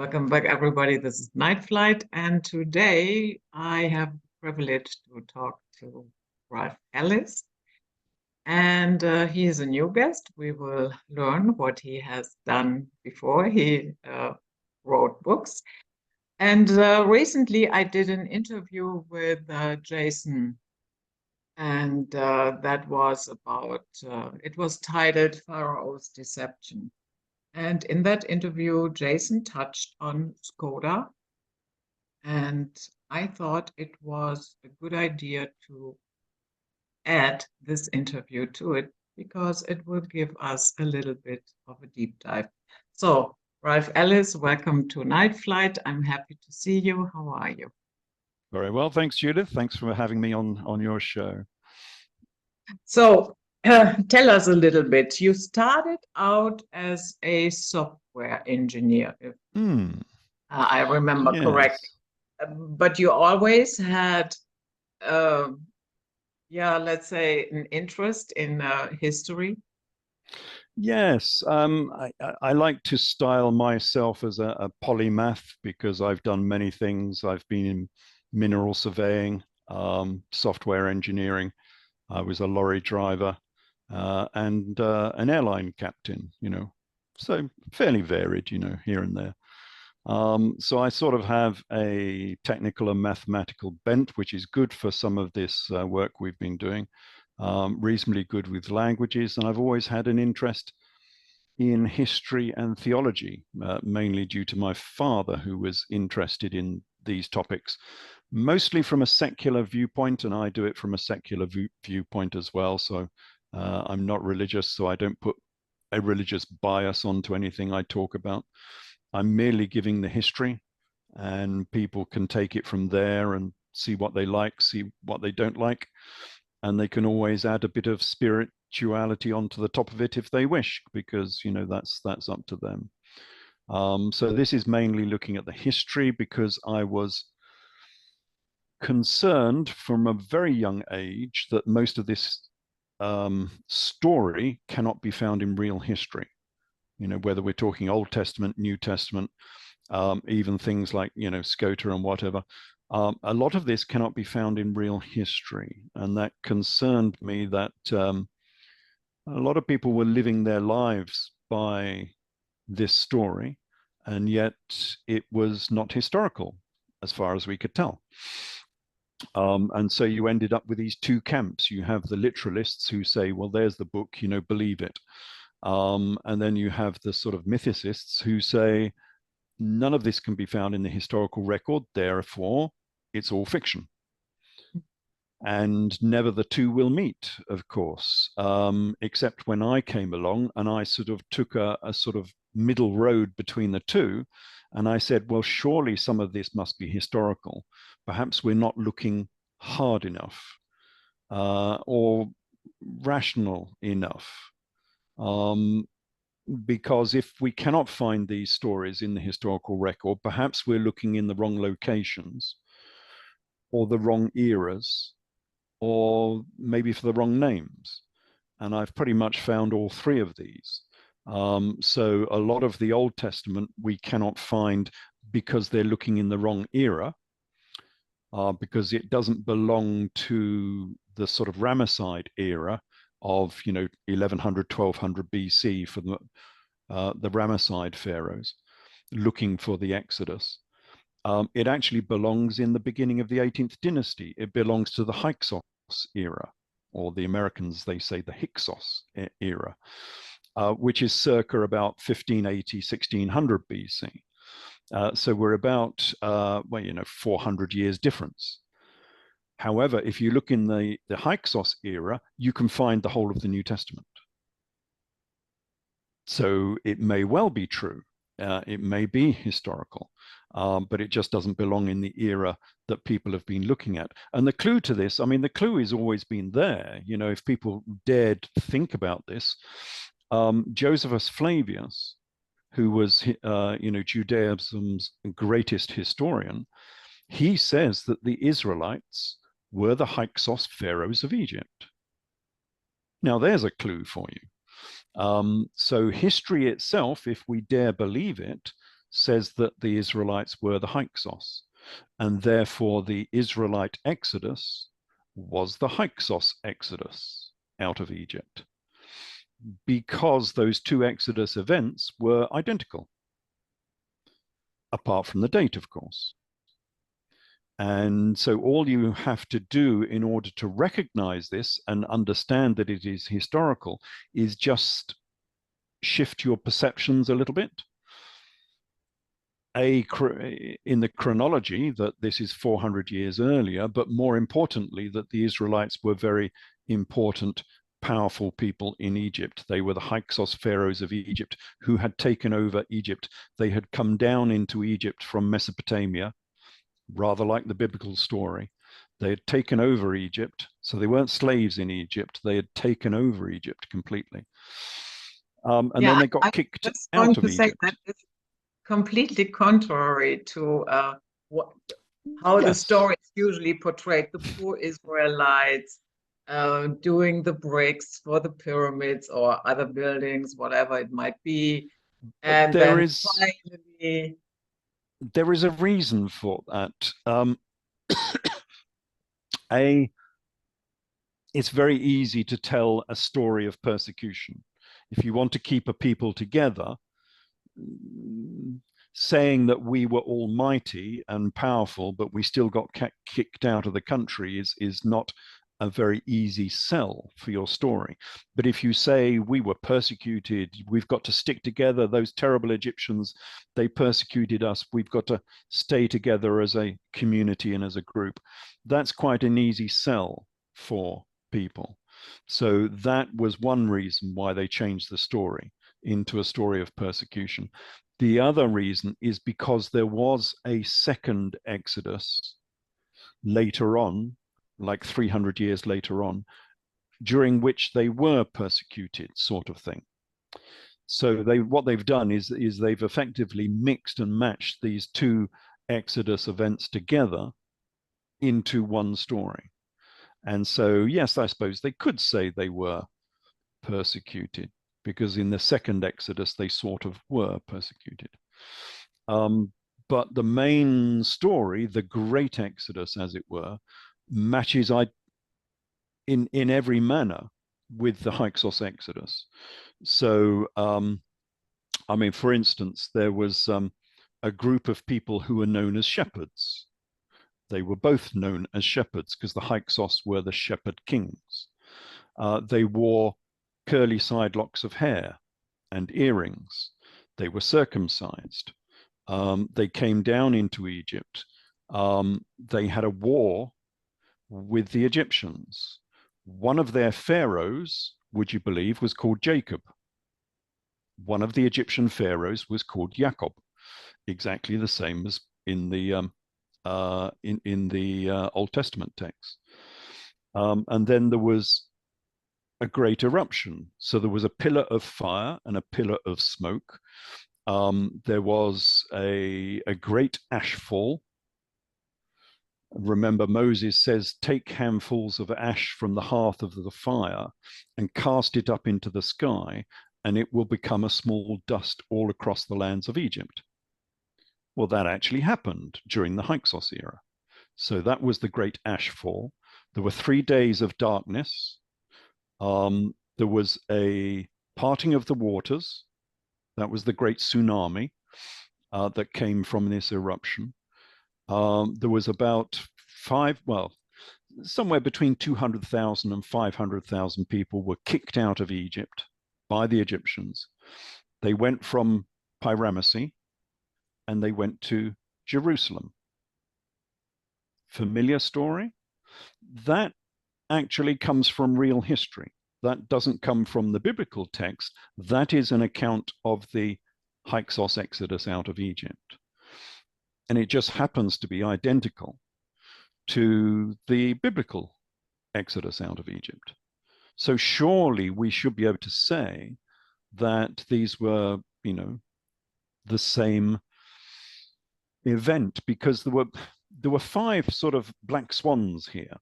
Welcome back, everybody. This is Night Flight, and today I have the privilege to talk to Ralph Ellis, and he is a new guest. We will learn what he has done before he wrote books. And recently I did an interview with Jason, and that was about, it was titled Pharaoh's Deception. And in that interview, Jason touched on Scota, and I thought it was a good idea to add this interview to it because it will give us a little bit of a deep dive. So, Ralph Ellis, welcome to Night Flight. I'm happy to see you. How are you? Very well, thanks, Judith. Thanks for having me on your show. So, tell us a little bit. You started out as a software engineer, if I remember correctly. But you always had, let's say, an interest in history. Yes, I like to style myself as a polymath because I've done many things. I've been in mineral surveying, software engineering. I was a lorry driver and an airline captain, so fairly varied, here and there. So I sort of have a technical and mathematical bent, which is good for some of this work we've been doing, reasonably good with languages. And I've always had an interest in history and theology, mainly due to my father, who was interested in these topics, mostly from a secular viewpoint, and I do it from a secular viewpoint as well. So I'm not religious, so I don't put a religious bias onto anything I talk about. I'm merely giving the history, and people can take it from there and see what they like, see what they don't like, and they can always add a bit of spirituality onto the top of it if they wish, because that's up to them. So this is mainly looking at the history because I was concerned from a very young age that most of this story cannot be found in real history. Whether we're talking Old Testament, New Testament, even things like, Scota and whatever, a lot of this cannot be found in real history. And that concerned me that a lot of people were living their lives by this story, and yet it was not historical as far as we could tell. And so you ended up with these two camps. You have the literalists who say, well, there's the book, believe it. And then you have the sort of mythicists who say, none of this can be found in the historical record, therefore it's all fiction. And never the two will meet, of course, except when I came along and I sort of took a sort of middle road between the two. And I said, well, surely some of this must be historical. Perhaps we're not looking hard enough or rational enough. Because if we cannot find these stories in the historical record, perhaps we're looking in the wrong locations or the wrong eras, or maybe for the wrong names. And I've pretty much found all three of these. So a lot of the Old Testament we cannot find because they're looking in the wrong era, because it doesn't belong to the sort of Ramesside era of 1100, 1200 BC for the Ramesside pharaohs looking for the Exodus. It actually belongs in the beginning of the 18th dynasty. It belongs to the Hyksos era, or the Americans, they say the Hyksos era, which is circa about 1580, 1600 BC. So we're about 400 years difference. However, if you look in the Hyksos era, you can find the whole of the New Testament. So it may well be true. It may be historical, but it just doesn't belong in the era that people have been looking at. And the clue to this, the clue has always been there. If people dared think about this, Josephus Flavius, who was, Judaism's greatest historian, he says that the Israelites were the Hyksos pharaohs of Egypt. Now, there's a clue for you. So history itself, if we dare believe it, says that the Israelites were the Hyksos, and therefore the Israelite exodus was the Hyksos exodus out of Egypt, because those two exodus events were identical, apart from the date, of course. And so all you have to do in order to recognize this and understand that it is historical is just shift your perceptions a little bit. In the chronology that this is 400 years earlier, but more importantly, that the Israelites were very important, powerful people in Egypt. They were the Hyksos pharaohs of Egypt who had taken over Egypt. They had come down into Egypt from Mesopotamia, rather like the biblical story. They had taken over Egypt, so they weren't slaves in Egypt. They had taken over Egypt completely. And then they got kicked out of Egypt. That is completely contrary to how the story is usually portrayed. The poor Israelites doing the bricks for the pyramids or other buildings, whatever it might be. And then finally, there is a reason for that. It's very easy to tell a story of persecution. If you want to keep a people together, saying that we were almighty and powerful, but we still got kicked out of the country is not a very easy sell for your story. But if you say we were persecuted, we've got to stick together, those terrible Egyptians, they persecuted us, we've got to stay together as a community and as a group, that's quite an easy sell for people. So that was one reason why they changed the story into a story of persecution. The other reason is because there was a second Exodus later on, like 300 years later on, during which they were persecuted, sort of thing. So what they've done is they've effectively mixed and matched these two Exodus events together into one story. And so, yes, I suppose they could say they were persecuted, because in the second Exodus, they sort of were persecuted. But the main story, the Great Exodus, as it were, matches in every manner with the Hyksos Exodus. So, I mean, for instance, there was a group of people who were known as shepherds. They were both known as shepherds because the Hyksos were the shepherd kings. They wore curly side locks of hair and earrings. They were circumcised. They came down into Egypt. They had a war with the Egyptians. One of their pharaohs, would you believe, was called Jacob. One of the Egyptian pharaohs was called Jacob, exactly the same as in the Old Testament text. And then there was a great eruption. So there was a pillar of fire and a pillar of smoke. There was a great ash fall. Remember, Moses says, take handfuls of ash from the hearth of the fire and cast it up into the sky, and it will become a small dust all across the lands of Egypt. Well, that actually happened during the Hyksos era. So that was the great ash fall. There were 3 days of darkness. There was a parting of the waters. That was the great tsunami that came from this eruption. There was about somewhere between 200,000 and 500,000 people were kicked out of Egypt by the Egyptians. They went from Pyramisi and they went to Jerusalem. Familiar story? That actually comes from real history. That doesn't come from the biblical text. That is an account of the Hyksos exodus out of Egypt. And it just happens to be identical to the biblical exodus out of Egypt. So surely we should be able to say that these were, the same event, because there were 5 sort of black swans here.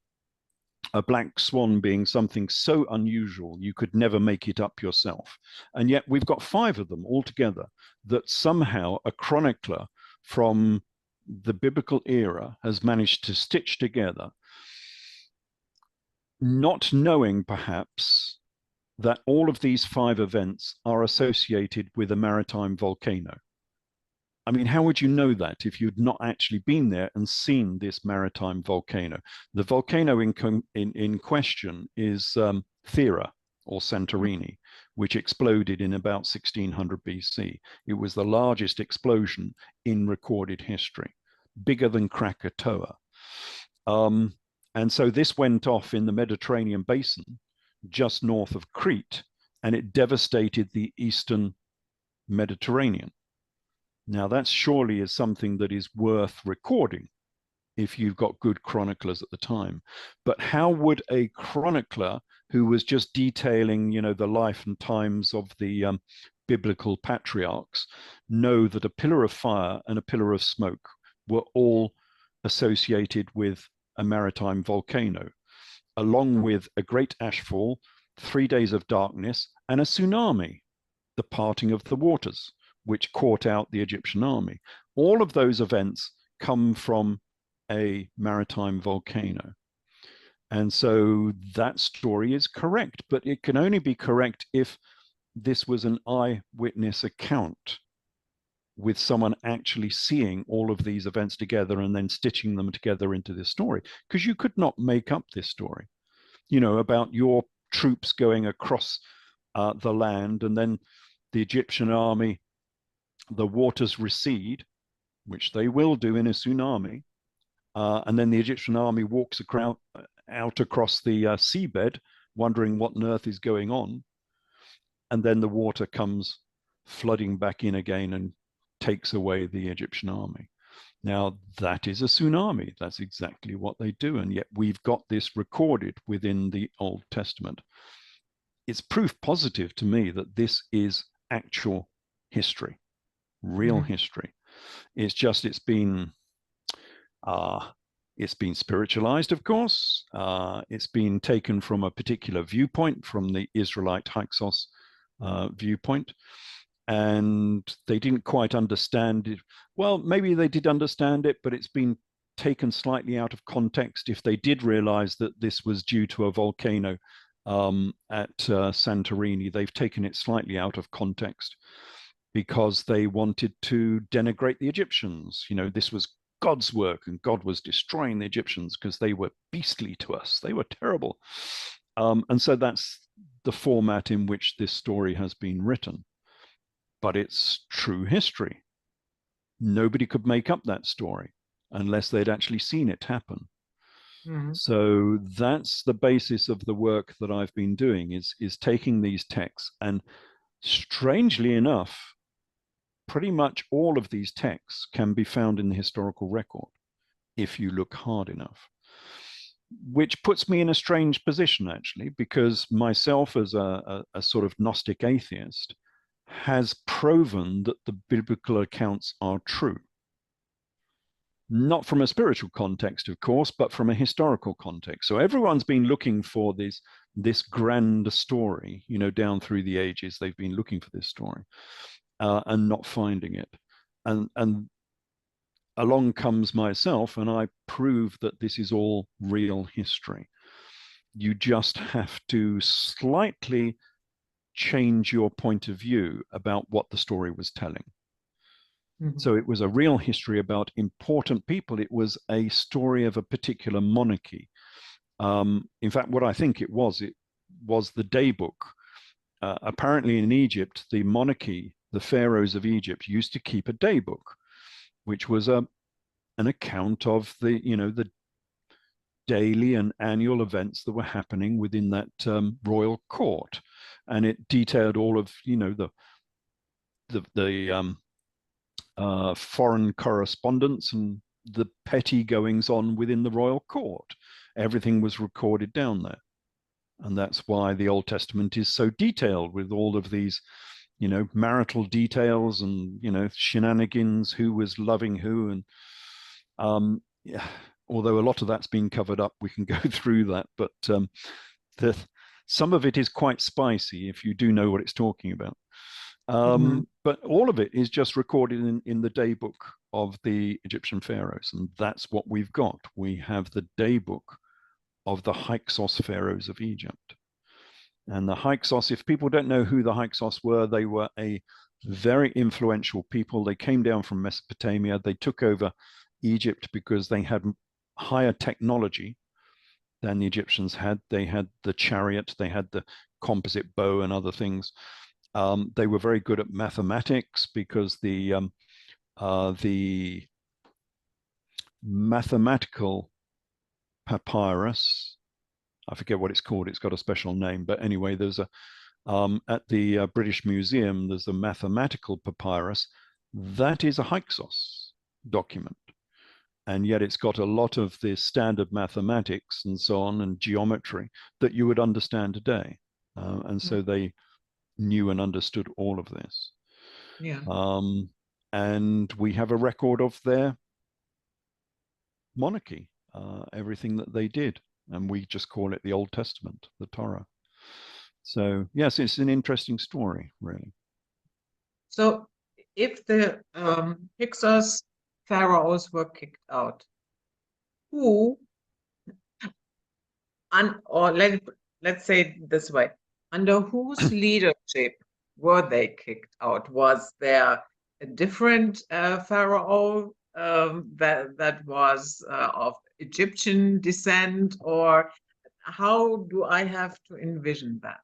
a black swan being something so unusual you could never make it up yourself. And yet we've got 5 of them altogether that somehow a chronicler from the biblical era has managed to stitch together, not knowing perhaps that all of these 5 events are associated with a maritime volcano. I mean, how would you know that if you'd not actually been there and seen this maritime volcano? The volcano in question is Thera or Santorini, which exploded in about 1600 BC. It was the largest explosion in recorded history, bigger than Krakatoa. And so this went off in the Mediterranean basin, just north of Crete, and it devastated the eastern Mediterranean. Now, that surely is something that is worth recording if you've got good chroniclers at the time. But how would a chronicler who was just detailing, the life and times of the biblical patriarchs know that a pillar of fire and a pillar of smoke were all associated with a maritime volcano, along with a great ashfall, 3 days of darkness, and a tsunami, the parting of the waters, which caught out the Egyptian army? All of those events come from a maritime volcano. And so that story is correct, but it can only be correct if this was an eyewitness account with someone actually seeing all of these events together and then stitching them together into this story. Because you could not make up this story, about your troops going across the land, and then the Egyptian army, the waters recede, which they will do in a tsunami, and then the Egyptian army walks out across the seabed, wondering what on earth is going on, and then the water comes flooding back in again and takes away the Egyptian army. Now, that is a tsunami. That's exactly what they do, and yet we've got this recorded within the Old Testament. It's proof positive to me that this is actual history, real history. It's just it's been spiritualized, of course. It's been taken from a particular viewpoint, from the Israelite Hyksos viewpoint, and they didn't quite understand it. Well, maybe they did understand it, but it's been taken slightly out of context. If they did realize that this was due to a volcano at Santorini, they've taken it slightly out of context because they wanted to denigrate the Egyptians. This was God's work, and God was destroying the Egyptians because they were beastly to us. They were terrible. And so that's the format in which this story has been written. But it's true history. Nobody could make up that story unless they'd actually seen it happen. So that's the basis of the work that I've been doing, is taking these texts, and strangely enough, pretty much all of these texts can be found in the historical record if you look hard enough, which puts me in a strange position, actually, because myself, as a sort of Gnostic atheist, has proven that the biblical accounts are true. Not from a spiritual context, of course, but from a historical context. So everyone's been looking for this grand story, down through the ages. They've been looking for this story and not finding it. And along comes myself, and I prove that this is all real history. You just have to slightly change your point of view about what the story was telling. So it was a real history about important people. It was a story of a particular monarchy. In fact, what I think it was the daybook. Apparently in Egypt, the monarchy, the pharaohs of Egypt, used to keep a daybook, which was an account of the daily and annual events that were happening within that royal court, and it detailed all of the foreign correspondence and the petty goings on within the royal court. Everything was recorded down there, and that's why the Old Testament is so detailed, with all of these marital details and shenanigans, who was loving who, and although a lot of that's been covered up, we can go through that. But some of it is quite spicy if you do know what it's talking about. But all of it is just recorded in the day book of the Egyptian pharaohs, and that's what we've got. We have the day book of the Hyksos pharaohs of Egypt. And the Hyksos, if people don't know who the Hyksos were, they were a very influential people. They came down from Mesopotamia. They took over Egypt because they had higher technology than the Egyptians had. They had the chariot, they had the composite bow and other things. They were very good at mathematics because the mathematical papyrus, I forget what it's called, it's got a special name, but anyway, there's a at the British Museum, there's a mathematical papyrus that is a Hyksos document, and yet it's got a lot of the standard mathematics and so on and geometry that you would understand today, and so they knew and understood all of this. Yeah. And we have a record of their monarchy, everything that they did, and we just call it the Old Testament, the Torah. So yes, it's an interesting story, really. So if the Hyksos pharaohs were kicked out, who, or let's say it this way, under whose leadership were they kicked out? Was there a different pharaoh that was of Egyptian descent, or how do I have to envision that?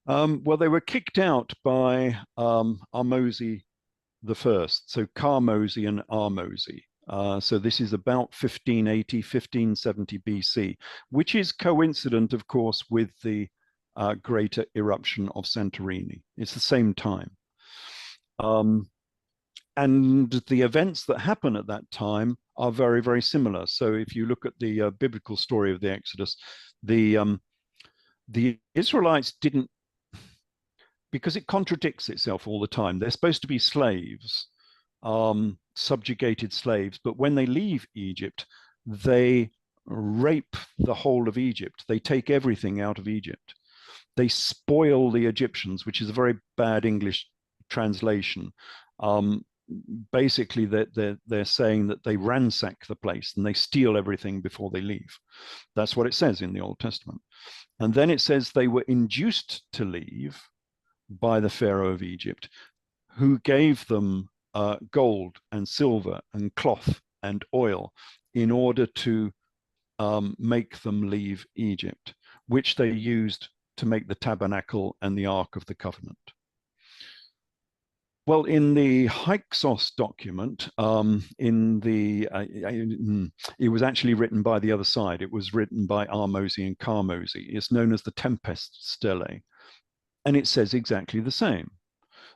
Well, they were kicked out by Ahmose the First, so Karmosi and Ahmose. So this is about 1580, 1570 BC, which is coincident, of course, with the greater eruption of Santorini. It's the same time. And the events that happen at that time are very, very similar. So if you look at the biblical story of the Exodus, the Israelites didn't, because it contradicts itself all the time. They're supposed to be slaves, subjugated slaves, but when they leave Egypt, they rape the whole of Egypt. They take everything out of Egypt. They spoil the Egyptians, which is a very bad English translation. Basically, they're saying that they ransack the place and they steal everything before they leave. That's what it says in the Old Testament. And then it says they were induced to leave by the Pharaoh of Egypt, who gave them gold and silver and cloth and oil in order to make them leave Egypt, which they used to make the tabernacle and the Ark of the Covenant. Well, in the Hyksos document, it was actually written by the other side. It was written by Ahmose and Karmosi. It's known as the Tempest Stele. And it says exactly the same.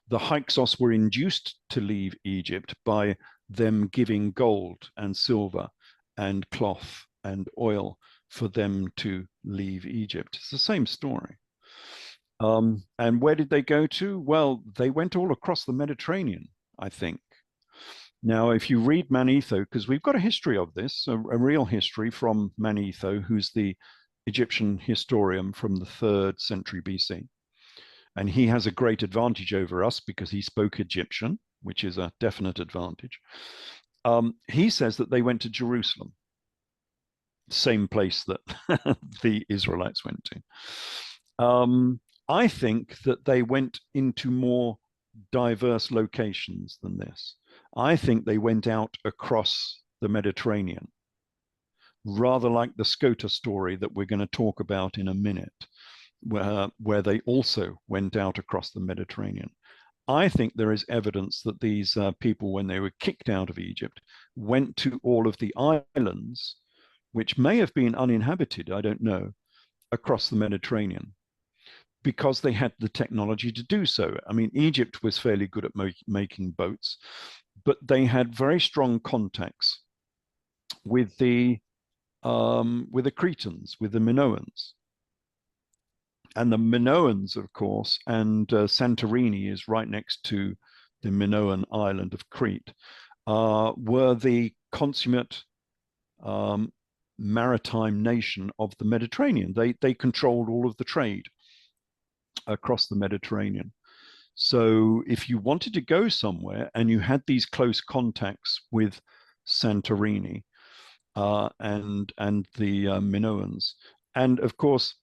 The Hyksos were induced to leave Egypt by them giving gold and silver and cloth and oil for them to leave Egypt. It's the same story. And where did they go to? Well, they went all across the Mediterranean, I think. Now, if you read Manetho, because we've got a history of this, a real history from Manetho, who's the Egyptian historian from the 3rd century BC. And he has a great advantage over us because he spoke Egyptian, which is a definite advantage. He says that they went to Jerusalem, same place that the Israelites went to. I think that they went into more diverse locations than this. I think they went out across the Mediterranean, rather like the Scota story that we're going to talk about in a minute, where they also went out across the Mediterranean. I think there is evidence that these people, when they were kicked out of Egypt, went to all of the islands, which may have been uninhabited, I don't know, across the Mediterranean, because they had the technology to do so. I mean, Egypt was fairly good at making boats, but they had very strong contacts with the Cretans, with the Minoans. And the Minoans, of course, and Santorini is right next to the Minoan island of Crete, were the consummate maritime nation of the Mediterranean. They controlled all of the trade across the Mediterranean. So if you wanted to go somewhere and you had these close contacts with Santorini and the Minoans, and of course,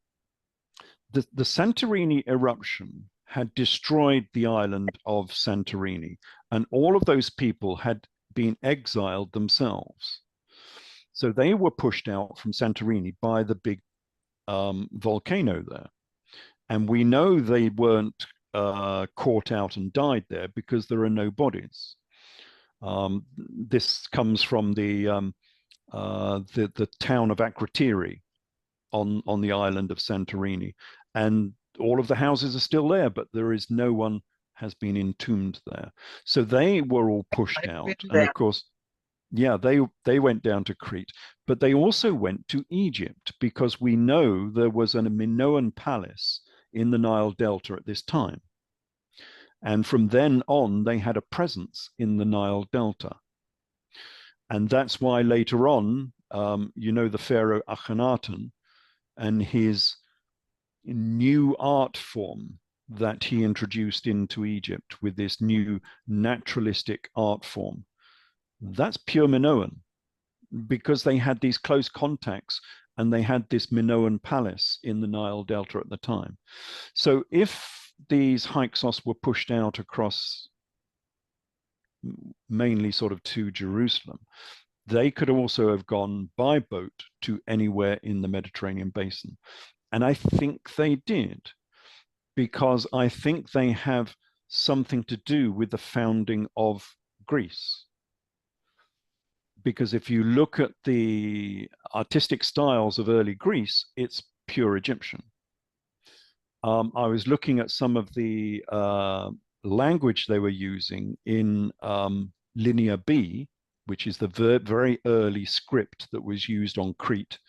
the Santorini eruption had destroyed the island of Santorini, and all of those people had been exiled themselves. So they were pushed out from Santorini by the big volcano there. And we know they weren't caught out and died there because there are no bodies. This comes from the town of Akrotiri on the island of Santorini, and all of the houses are still there, but there is no one has been entombed there. So they were all pushed out, and of course, yeah, they went down to Crete, but they also went to Egypt because we know there was a Minoan palace in the Nile Delta at this time. And from then on, they had a presence in the Nile Delta. And that's why later on, you know, the pharaoh Akhenaten and his new art form that he introduced into Egypt with this new naturalistic art form. That's pure Minoan because they had these close contacts and they had this Minoan palace in the Nile Delta at the time. So if these Hyksos were pushed out across mainly sort of to Jerusalem, they could also have gone by boat to anywhere in the Mediterranean basin. And I think they did, because I think they have something to do with the founding of Greece. Because if you look at the artistic styles of early Greece, it's pure Egyptian. I was looking at some of the language they were using in Linear B, which is the very early script that was used on Crete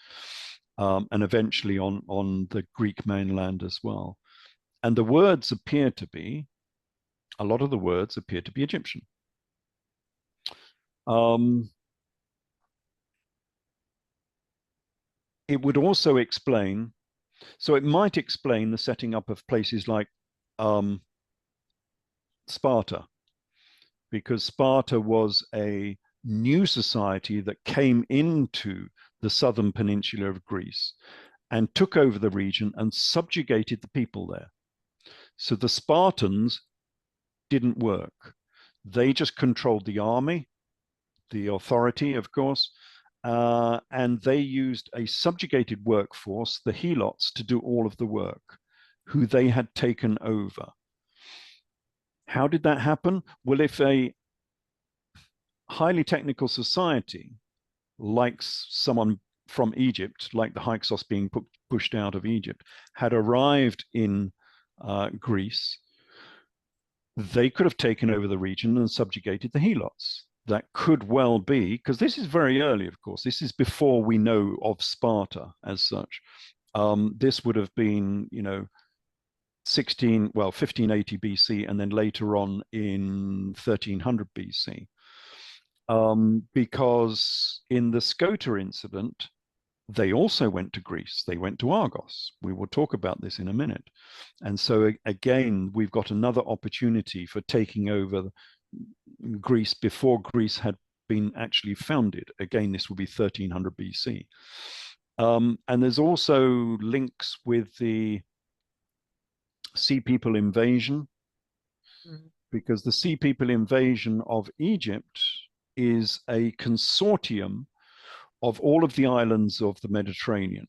and eventually on the Greek mainland as well. And the words appear to be, a lot of the words appear to be Egyptian. It would also explain, so it might explain the setting up of places like Sparta, because Sparta was a new society that came into the southern peninsula of Greece and took over the region and subjugated the people there. So the Spartans didn't work. They just controlled the army, the authority, of course, and they used a subjugated workforce, the helots, to do all of the work, who they had taken over. How did that happen? Well, if a highly technical society, like someone from Egypt, like the Hyksos being pushed out of Egypt, had arrived in Greece, they could have taken over the region and subjugated the helots. That could well be, because this is very early, of course. This is before we know of Sparta as such. This would have been, you know, 1580 BC, and then later on in 1300 BC. Because in the Scota incident, they also went to Greece. They went to Argos. We will talk about this in a minute. And so again, we've got another opportunity for taking over Greece before Greece had been actually founded. Again, this will be 1300 BC. And there's also links with the Sea People invasion, because the Sea People invasion of Egypt is a consortium of all of the islands of the Mediterranean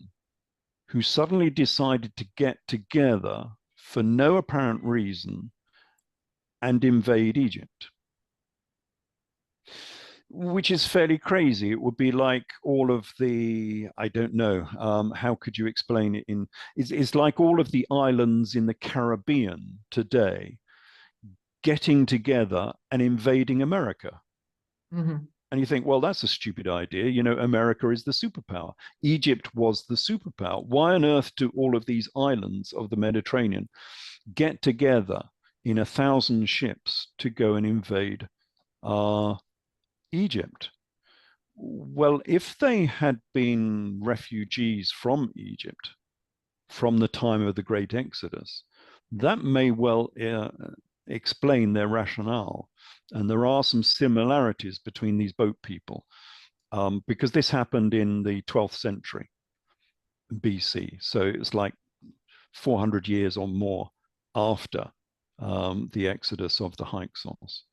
who suddenly decided to get together for no apparent reason and invade Egypt, which is fairly crazy. It would be like all of the, I don't know, how could you explain it in, it's like all of the islands in the Caribbean today getting together and invading America. Mm-hmm. And you think, well, that's a stupid idea. You know, America is the superpower. Egypt was the superpower. Why on earth do all of these islands of the Mediterranean get together in 1,000 ships to go and invade Egypt? Well, if they had been refugees from Egypt from the time of the Great Exodus, that may well explain their rationale. And there are some similarities between these boat people, because this happened in the 12th century BC. So it's like 400 years or more after the exodus of the Hyksos.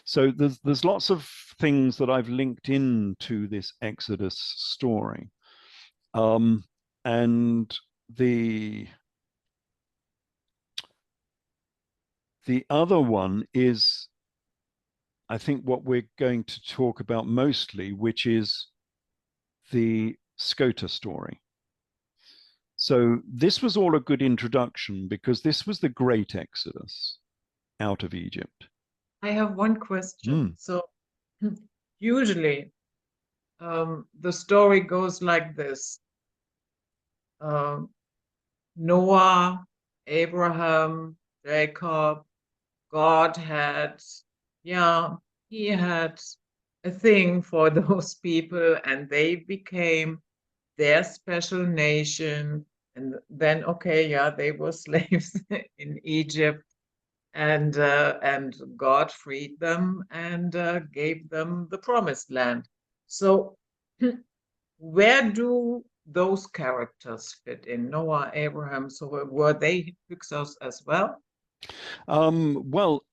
So there's lots of things that I've linked into this Exodus story. And the other one is, I think, what we're going to talk about mostly, which is the Scota story. So this was all a good introduction because this was the great Exodus out of Egypt. I have one question. So usually the story goes like this. Noah, Abraham, Jacob, God had, he had a thing for those people, and they became their special nation. And then, they were slaves in Egypt, and God freed them and gave them the promised land. So where do those characters fit in? Noah, Abraham, so were they Hyksos as well? Well,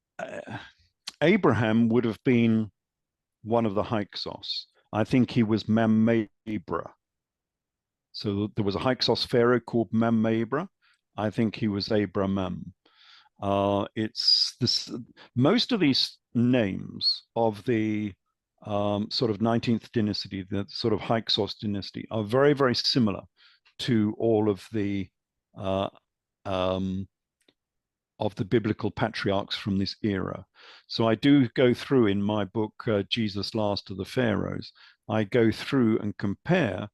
Abraham would have been one of the Hyksos. I think he was Mamabra. So there was a Hyksos pharaoh called Mamabra. I think he was Abraham. It's this. Most of these names of the sort of 19th dynasty, the sort of Hyksos dynasty, are very, very similar to all of the biblical patriarchs from this era. So I do go through in my book, Jesus Last of the Pharaohs, I go through and compare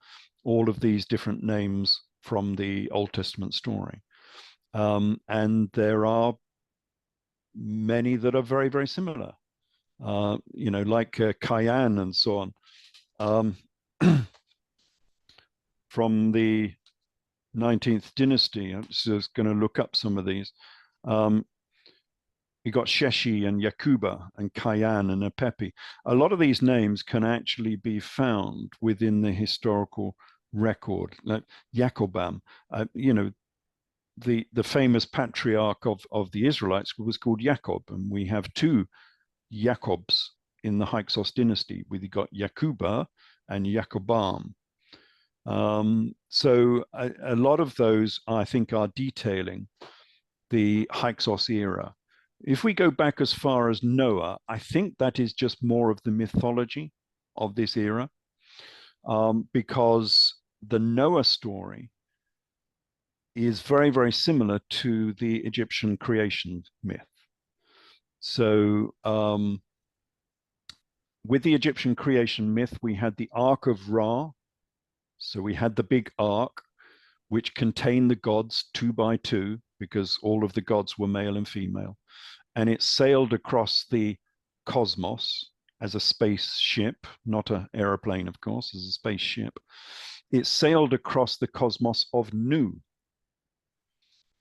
all of these different names from the Old Testament story. And there are many that are very, very similar, like Cayenne and so on. From the 19th dynasty, I'm just going to look up some of these. You got Sheshi and Yakuba and Cayenne and Apepi. A lot of these names can actually be found within the historical record, like Jacobam. The famous patriarch of the Israelites was called Jacob, and we have two Jacobs in the Hyksos dynasty. We got Yakuba and Jacobam. So a lot of those, I think, are detailing the Hyksos era. If we go back as far as Noah, I think that is just more of the mythology of this era, because the Noah story is very, very similar to the Egyptian creation myth. So with the Egyptian creation myth, we had the Ark of Ra. So we had the big ark, which contained the gods 2 by 2, because all of the gods were male and female. And it sailed across the cosmos as a spaceship, not an aeroplane, of course, as a spaceship. It sailed across the cosmos of Nu.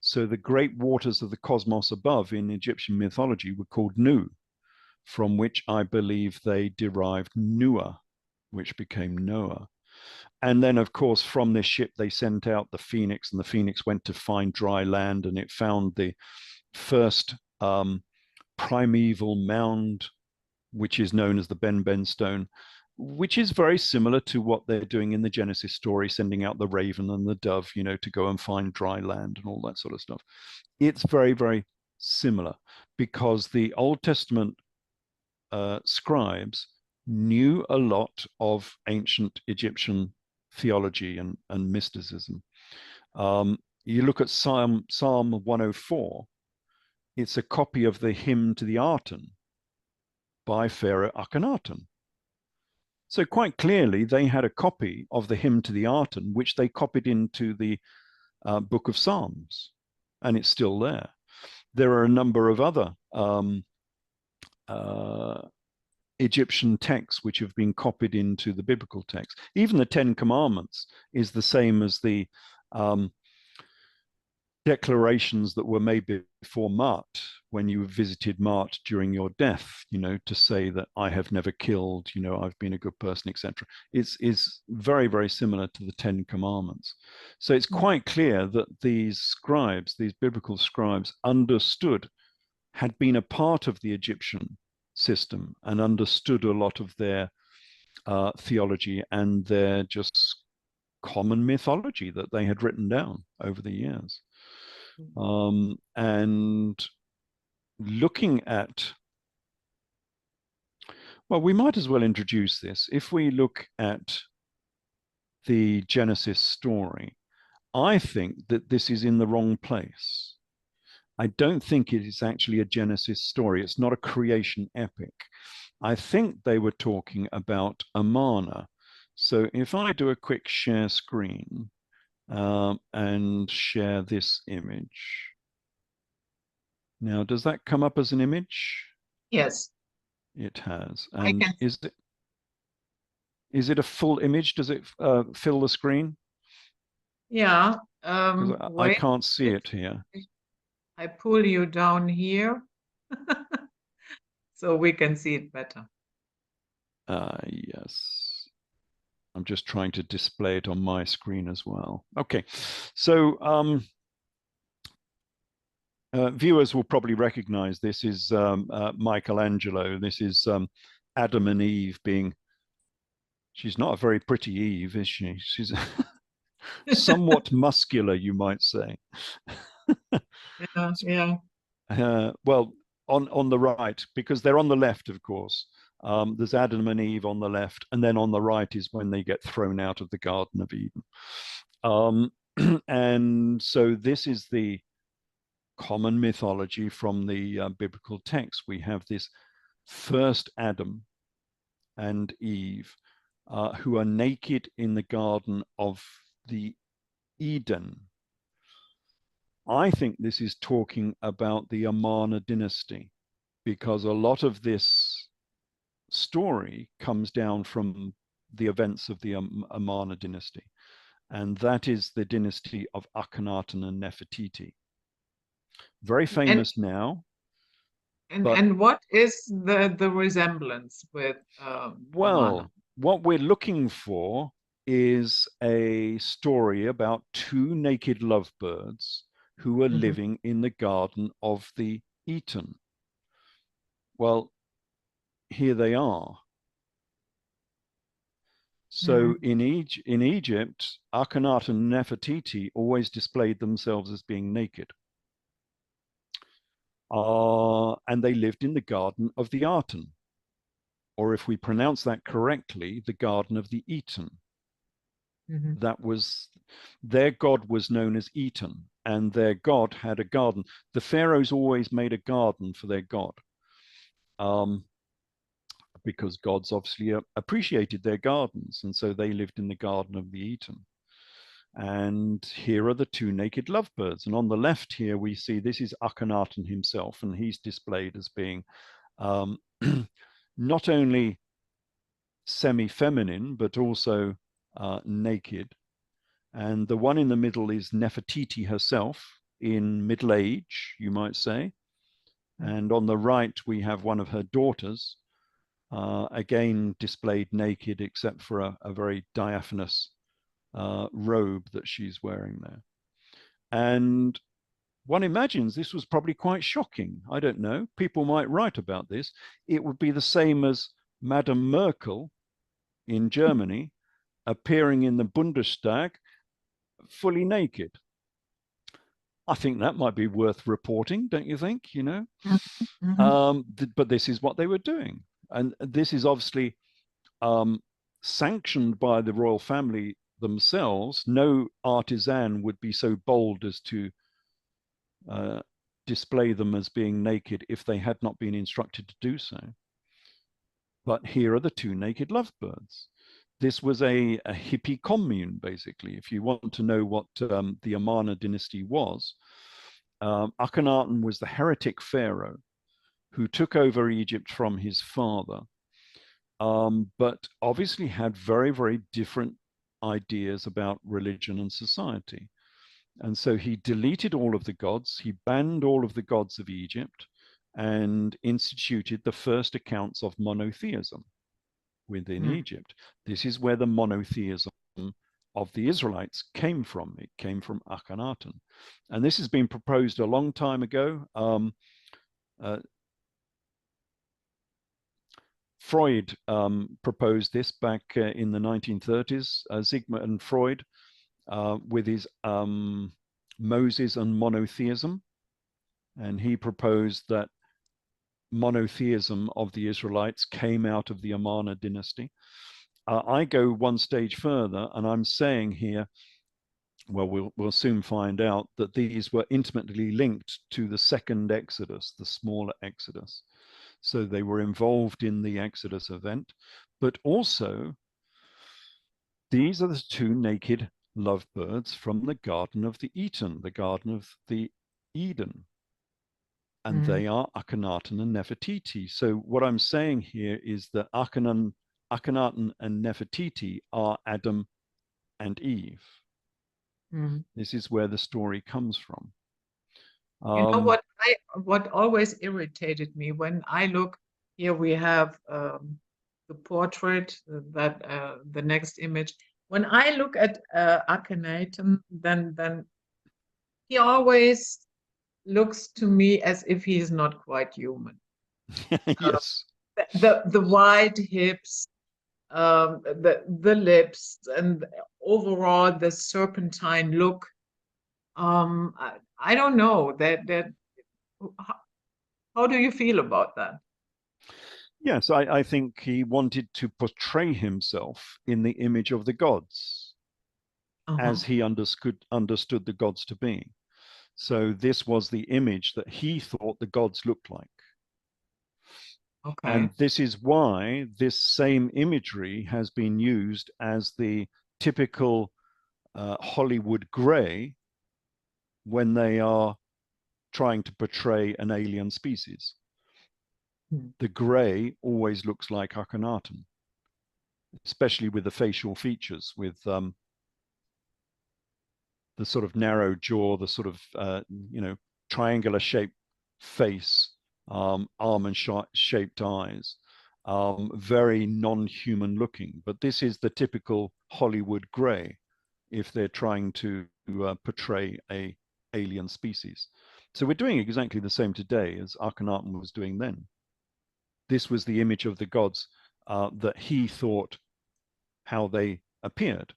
So the great waters of the cosmos above in Egyptian mythology were called Nu, from which I believe they derived Nuah, which became Noah. And then, of course, from this ship, they sent out the Phoenix, and the Phoenix went to find dry land, and it found the first primeval mound, which is known as the Ben stone, which is very similar to what they're doing in the Genesis story, sending out the raven and the dove, to go and find dry land and all that sort of stuff. It's very, very similar, because the Old Testament scribes knew a lot of ancient Egyptian theology and mysticism. You look at Psalm 104, it's a copy of the hymn to the Aten by Pharaoh Akhenaten. So quite clearly, they had a copy of the hymn to the Aten, which they copied into the book of Psalms, and it's still there. There are a number of other Egyptian texts which have been copied into the biblical text. Even the Ten Commandments is the same as the declarations that were made before Ma'at, when you visited Ma'at during your death, to say that I have never killed, I've been a good person, etc. It's very, very similar to the Ten Commandments. So it's quite clear that these scribes, these biblical scribes, had been a part of the Egyptian system and understood a lot of their theology and their just common mythology that they had written down over the years. And looking at, well, we might as well introduce this. If we look at the Genesis story, I think that this is in the wrong place. I don't think it is actually a Genesis story. It's not a creation epic. I think they were talking about Amarna. So if I do a quick share screen and share this image. Now, does that come up as an image? Yes. It has. And is it a full image? Does it fill the screen? Yeah. I can't see it here. I pull you down here so we can see it better. Yes. I'm just trying to display it on my screen as well. Okay. So viewers will probably recognize this is Michelangelo. This is Adam and Eve being, she's not a very pretty Eve, is she? She's somewhat muscular, you might say. Yeah. Well, on the right, because they're on the left, of course. There's Adam and Eve on the left, and then on the right is when they get thrown out of the Garden of Eden. And so this is the common mythology from the biblical text. We have this first Adam and Eve who are naked in the Garden of the Eden. I think this is talking about the Amarna dynasty, because a lot of this story comes down from the events of the Amarna dynasty. And that is the dynasty of Akhenaten and Nefertiti. Very famous now. And what is the resemblance with Well, what we're looking for is a story about two naked lovebirds who are living in the Garden of the Eden. Well, here they are. So in Egypt, Akhenaten and Nefertiti always displayed themselves as being naked. And they lived in the Garden of the Aten, or if we pronounce that correctly, the Garden of the Eden. That was, their god was known as Eden, and their god had a garden. The pharaohs always made a garden for their god, because gods obviously appreciated their gardens, and so they lived in the Garden of the Eden. And here are the two naked lovebirds. And on the left here, we see this is Akhenaten himself, and he's displayed as being not only semi-feminine, but also naked. And the one in the middle is Nefertiti herself in middle age, you might say. And on the right, we have one of her daughters, again displayed naked, except for a very diaphanous robe that she's wearing there. And one imagines this was probably quite shocking. I don't know. People might write about this. It would be the same as Madame Merkel in Germany appearing in the Bundestag fully naked. I think that might be worth reporting, don't you think? But this is what they were doing. And this is obviously sanctioned by the royal family themselves. No artisan would be so bold as to display them as being naked if they had not been instructed to do so. But here are the two naked lovebirds. This was a hippie commune, basically. If you want to know what the Amarna dynasty was, Akhenaten was the heretic pharaoh who took over Egypt from his father. but obviously had very, very different ideas about religion and society. And so he deleted all of the gods, he banned all of the gods of Egypt, and instituted the first accounts of monotheism within Egypt. This is where the monotheism of the Israelites came from. It came from Akhenaten. And this has been proposed a long time ago. Freud proposed this back in the 1930s, Sigmund Freud, with his Moses and monotheism. And he proposed that monotheism of the Israelites came out of the Amarna dynasty. I go one stage further, and I'm saying here, well, we'll soon find out that these were intimately linked to the second Exodus, the smaller Exodus. So they were involved in the Exodus event, but also these are the two naked lovebirds from the Garden of the Eden, the Garden of the Eden. And they are Akhenaten and Nefertiti. So what I'm saying here is that Akhenaten and Nefertiti are Adam and Eve. This is where the story comes from. You know what always irritated me when I look here, we have the portrait, that the next image. When I look at Akhenaten, then he always looks to me as if he is not quite human. Yes. The wide hips, the lips, and overall the serpentine look. I don't know that. How do you feel about that? Yes, I think he wanted to portray himself in the image of the gods, as he understood the gods to be. So this was the image that he thought the gods looked like. And this is why this same imagery has been used as the typical Hollywood grey when they are trying to portray an alien species. The grey always looks like Akhenaten, especially with the facial features, with the sort of narrow jaw, the sort of triangular shaped face, almond-shaped eyes, very non-human looking. But this is the typical Hollywood grey if they're trying to portray a alien species. So we're doing exactly the same today as Akhenaten was doing then. This was the image of the gods that he thought how they appeared.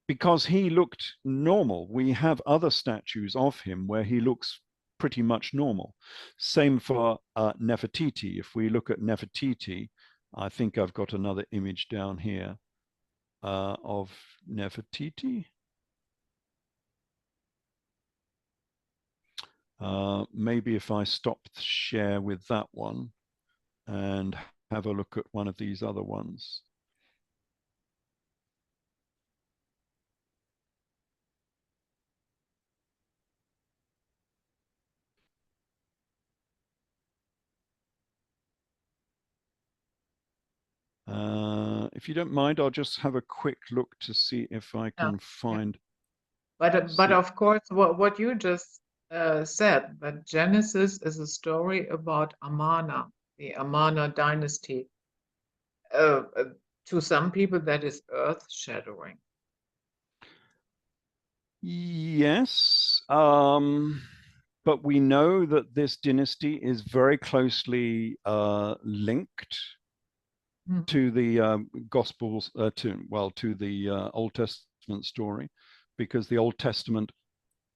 Because he looked normal. We have other statues of him where he looks pretty much normal. Same for Nefertiti. If we look at Nefertiti, I think I've got another image down here of Nefertiti. Maybe if I stop the share with that one and have a look at one of these other ones. If you don't mind, I'll just have a quick look to see if I can find. But of course, what you just said, that Genesis is a story about Amarna, the Amarna dynasty. To some people, that is earth-shattering. Yes, but we know that this dynasty is very closely linked to the Gospels, to the Old Testament story, because the Old Testament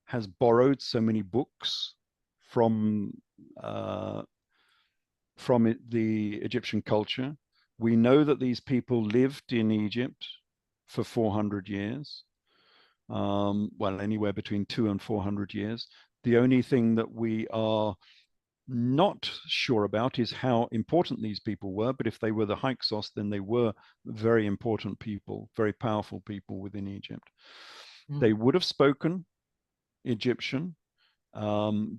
has borrowed so many books from the Egyptian culture. We know that these people lived in Egypt for 400 years. Well, anywhere between 200 and 400 years. The only thing that we are not sure about is how important these people were, but if they were the Hyksos, then they were very important people, very powerful people within Egypt. They would have spoken Egyptian.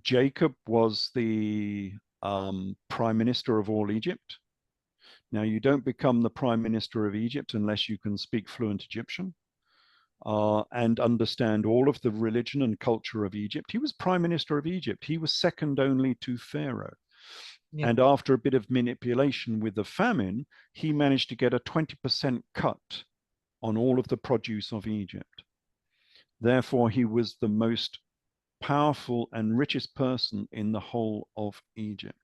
Jacob was the prime minister of all Egypt. Now, you don't become the prime minister of Egypt unless you can speak fluent Egyptian and understand all of the religion and culture of Egypt. He was prime minister of Egypt. He was second only to Pharaoh. Yeah. And after a bit of manipulation with the famine, he managed to get a 20% cut on all of the produce of Egypt. Therefore, he was the most powerful and richest person in the whole of Egypt.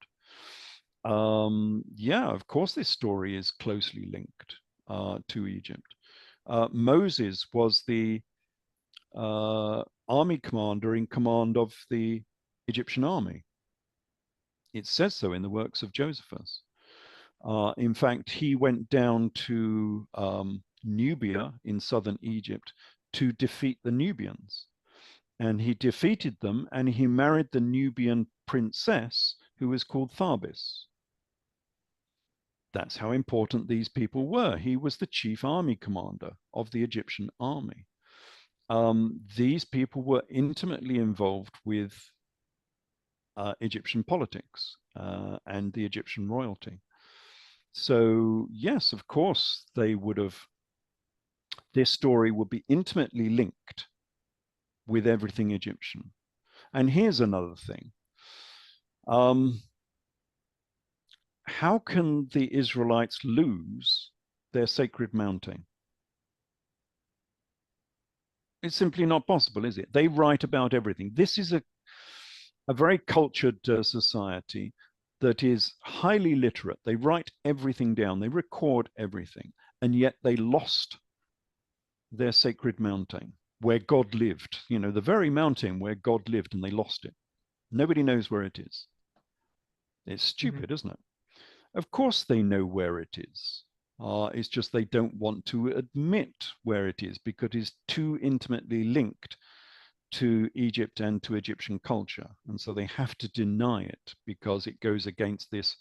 Yeah, of course, this story is closely linked to Egypt. Moses was the army commander in command of the Egyptian army. It says so in the works of Josephus. In fact, he went down to Nubia in southern Egypt to defeat the Nubians. And he defeated them, and he married the Nubian princess, who was called Tharbis. That's how important these people were. He was the chief army commander of the Egyptian army. These people were intimately involved with Egyptian politics and the Egyptian royalty. So, yes, of course, they would have, this story would be intimately linked with everything Egyptian. And here's another thing. How can the Israelites lose their sacred mountain? It's simply not possible, is it? They write about everything. This is a very cultured society that is highly literate. They write everything down. They record everything. And yet they lost their sacred mountain where God lived, you know, the very mountain where God lived, and they lost it. Nobody knows where it is. It's stupid, isn't it? Of course they know where it is. It's just they don't want to admit where it is because it's too intimately linked to Egypt and to Egyptian culture. And so they have to deny it because it goes against this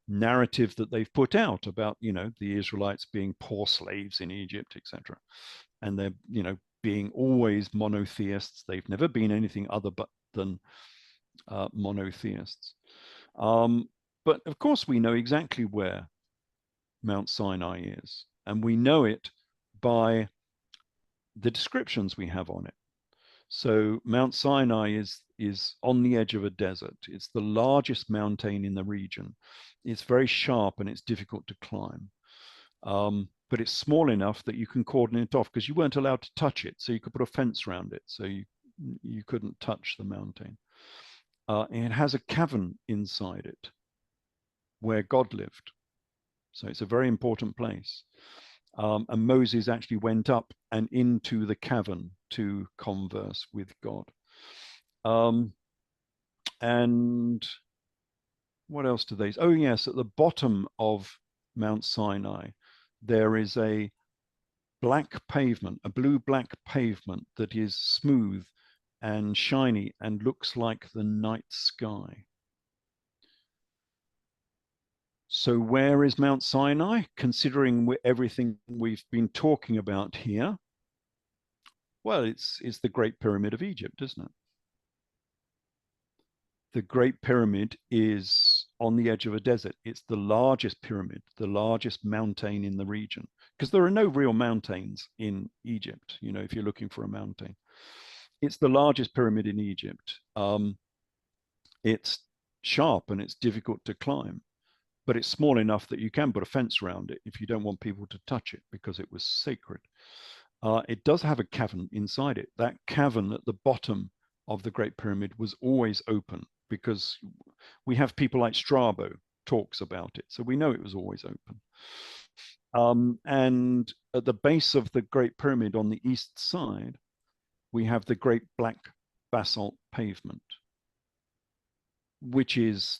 narrative that they've put out about, you know, the Israelites being poor slaves in Egypt, etc. And they're, you know, being always monotheists. They've never been anything other than monotheists. But of course, we know exactly where Mount Sinai is, and we know it by the descriptions we have on it. So Mount Sinai is on the edge of a desert. It's the largest mountain in the region. It's very sharp and it's difficult to climb. But it's small enough that you can cordon it off because you weren't allowed to touch it. So you could put a fence around it. So you couldn't touch the mountain. It has a cavern inside it where God lived. So it's a very important place. And Moses actually went up and into the cavern to converse with God. And what else do they say? Oh, yes, at the bottom of Mount Sinai, there is a black pavement, a blue-black pavement that is smooth and shiny and looks like the night sky. So where is Mount Sinai? Considering everything we've been talking about here, well, it's the Great Pyramid of Egypt, isn't it? The Great Pyramid is on the edge of a desert. It's the largest pyramid, the largest mountain in the region, because there are no real mountains in Egypt, you know, if you're looking for a mountain. It's the largest pyramid in Egypt. It's sharp and it's difficult to climb, but it's small enough that you can put a fence around it if you don't want people to touch it because it was sacred. It does have a cavern inside it. That cavern at the bottom of the Great Pyramid was always open because we have people like Strabo talks about it. So we know it was always open. And at the base of the Great Pyramid on the east side, we have the great black basalt pavement, which is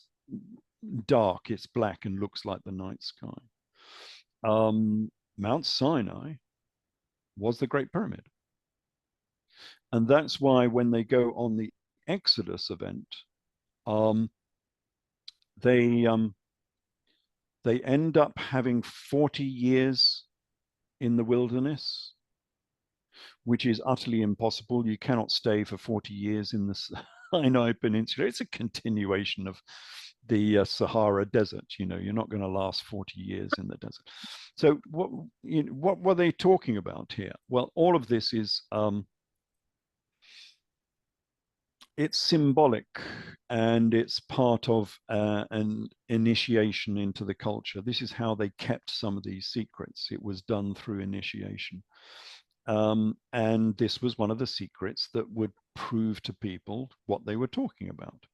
dark, it's black and looks like the night sky. Mount Sinai was the Great Pyramid. And that's why when they go on the Exodus event, they end up having 40 years in the wilderness, which is utterly impossible. You cannot stay for 40 years in this Sinai Peninsula. It's a continuation of the Sahara Desert. You're not going to last 40 years in the desert. So what were they talking about here? Well, all of this is it's symbolic, and it's part of an initiation into the culture. This is how they kept some of these secrets. It was done through initiation. And this was one of the secrets that would prove to people what they were talking about,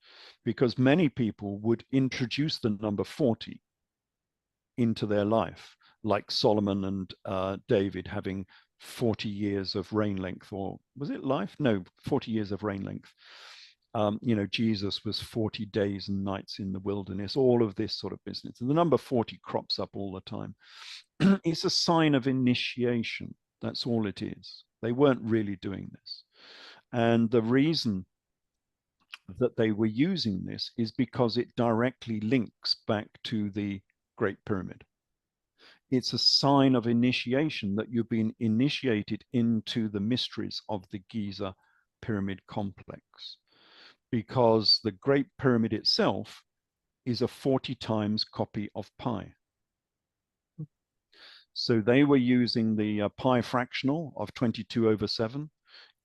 because many people would introduce the number 40 into their life, like Solomon and David having 40 years of reign length, or was it life? No, 40 years of reign length. Jesus was 40 days and nights in the wilderness, all of this sort of business. And the number 40 crops up all the time. It's a sign of initiation. That's all it is. They weren't really doing this. And the reason that they were using this is because it directly links back to the Great Pyramid. It's a sign of initiation, that you've been initiated into the mysteries of the Giza pyramid complex, because the Great Pyramid itself is a 40 times copy of pi. So they were using the pi fractional of 22/7.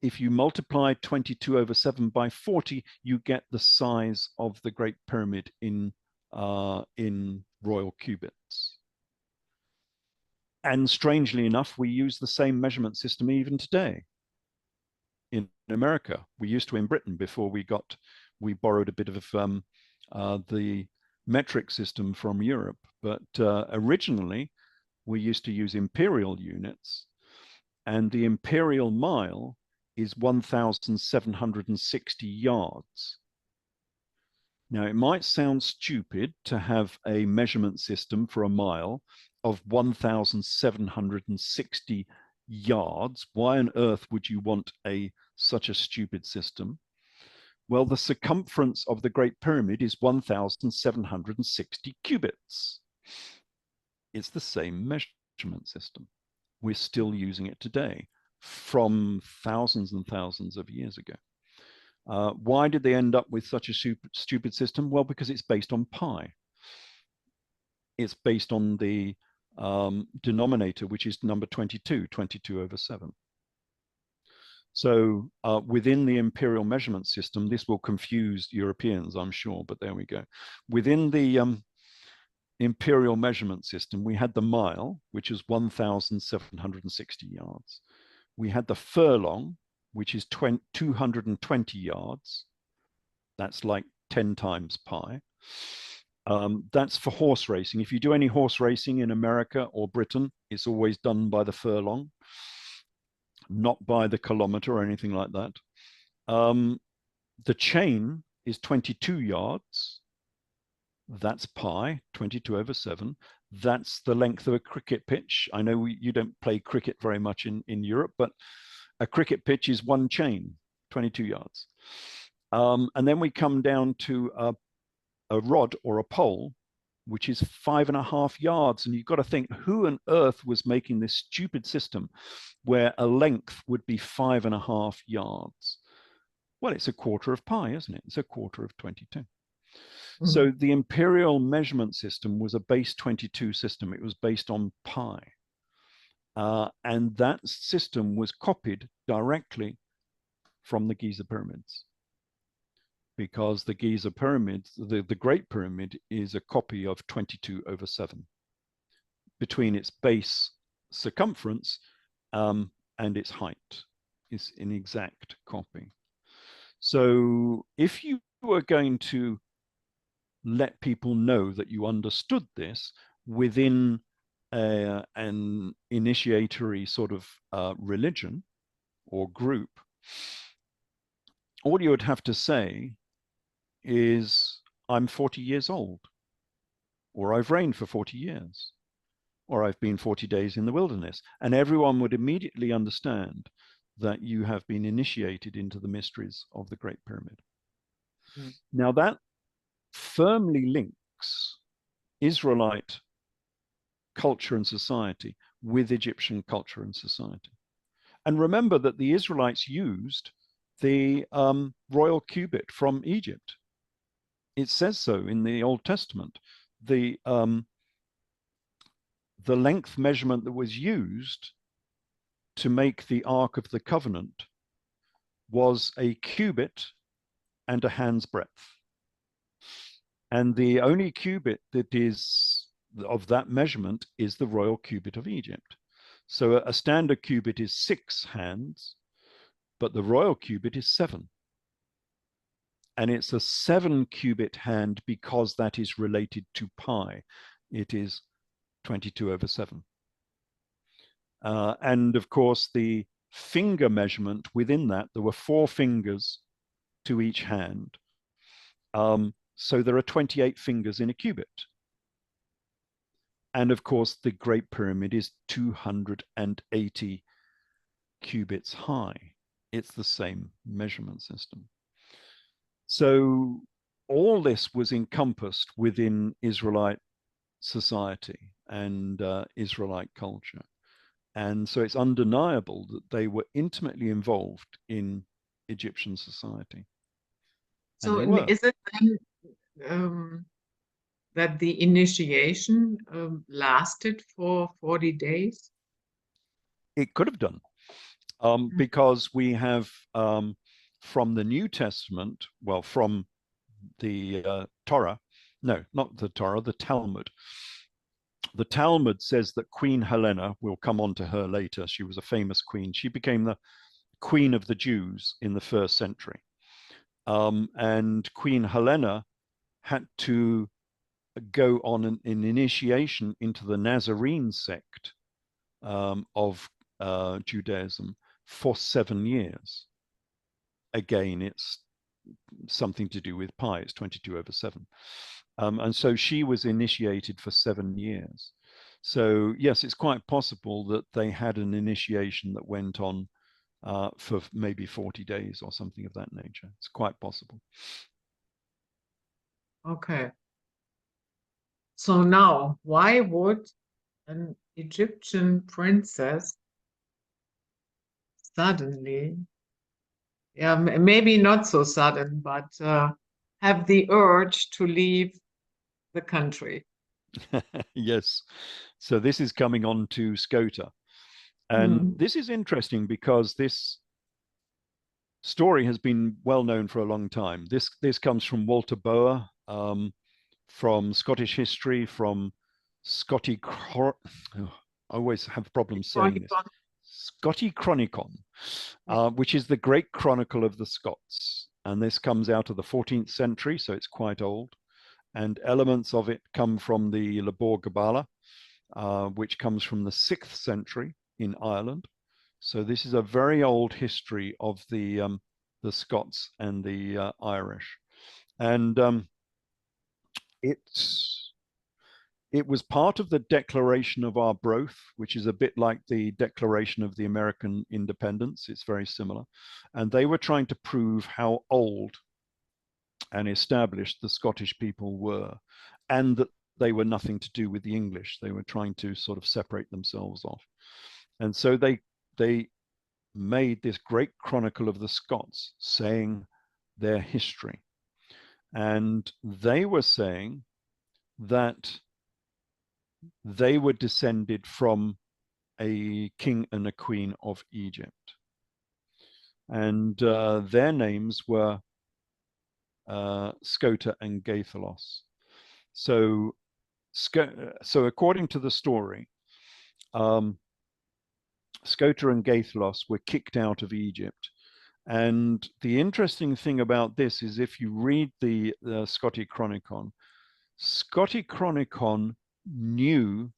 If you multiply 22/7 by 40, you get the size of the Great Pyramid in royal cubits. And strangely enough, we use the same measurement system even today. In America, we used to in Britain before we borrowed a bit of the metric system from Europe. But originally, we used to use imperial units, and the imperial mile is 1,760 yards. Now, it might sound stupid to have a measurement system for a mile of 1,760 yards. Why on earth would you want such a stupid system? Well, the circumference of the Great Pyramid is 1,760 cubits. It's the same measurement system. We're still using it today from thousands and thousands of years ago. Why did they end up with such a stupid system? Well, because it's based on pi. It's based on the denominator, which is number 22/7. So within the imperial measurement system, this will confuse Europeans, I'm sure, but there we go. Within the imperial measurement system, we had the mile, which is 1,760 yards. We had the furlong, which is 220 yards. That's like 10 times pi. That's for horse racing. If you do any horse racing in America or Britain, it's always done by the furlong, not by the kilometer or anything like that. The chain is 22 yards. That's pi, 22/7. That's the length of a cricket pitch. I know you don't play cricket very much in Europe, but a cricket pitch is one chain, 22 yards. And then we come down to a rod or a pole, which is 5.5 yards. And you've got to think, who on earth was making this stupid system where a length would be 5.5 yards? Well, it's a quarter of pi, isn't it? It's a quarter of 22. Mm-hmm. So the imperial measurement system was a base 22 system. It was based on pi. And that system was copied directly from the Giza pyramids, because the Giza pyramids, the Great Pyramid, is a copy of 22/7 between its base circumference and its height. Is an exact copy. So if you were going to let people know that you understood this within an initiatory sort of religion or group, all you would have to say is, I'm 40 years old, or I've reigned for 40 years, or I've been 40 days in the wilderness. And everyone would immediately understand that you have been initiated into the mysteries of the Great Pyramid. Mm. Now that firmly links Israelite culture and society with Egyptian culture and society. And remember that the Israelites used the royal cubit from Egypt. It says so in the Old Testament. The length measurement that was used to make the Ark of the Covenant was a cubit and a hand's breadth. And the only cubit that is of that measurement is the royal cubit of Egypt. So a standard cubit is 6 hands, but the royal cubit is 7. And it's a 7 cubit hand because that is related to pi. It is 22/7. And of course, the finger measurement within that, there were 4 fingers to each hand. So there are 28 fingers in a cubit. And of course, the Great Pyramid is 280 cubits high. It's the same measurement system. So all this was encompassed within Israelite society and Israelite culture. And so it's undeniable that they were intimately involved in Egyptian society. So is it then that the initiation lasted for 40 days? It could have done, because we have from the New Testament, well, from the Torah, no, not the Torah, the Talmud. The Talmud says that Queen Helena, we'll come on to her later, she was a famous queen. She became the queen of the Jews in the 1st century. And Queen Helena had to go on an initiation into the Nazarene sect of Judaism for 7 years. Again, it's something to do with pi, it's 22/7. And so she was initiated for 7 years. So yes, it's quite possible that they had an initiation that went on for maybe 40 days or something of that nature. It's quite possible. Okay. So now, why would an Egyptian princess suddenly, yeah, maybe not so sudden, but have the urge to leave the country? Yes. So this is coming on to Scota. And this is interesting because this story has been well known for a long time. This comes from Walter Boer, from Scottish history, from I always have problems saying this. Scotichronicon, which is the great chronicle of the Scots. And this comes out of the 14th century, so it's quite old. And elements of it come from the Labor Gabala, which comes from the 6th century in Ireland. So this is a very old history of the Scots and the Irish. And it was part of the Declaration of Arbroath, which is a bit like the Declaration of the American Independence. It's very similar. And they were trying to prove how old and established the Scottish people were, and that they were nothing to do with the English. They were trying to sort of separate themselves off. And so they made this great chronicle of the Scots, saying their history. And they were saying that they were descended from a king and a queen of Egypt. And their names were Scota and Gaithalos. So according to the story, Scota and Gaithalos were kicked out of Egypt. And the interesting thing about this is if you read the Scotichronicon, Scotichronicon knew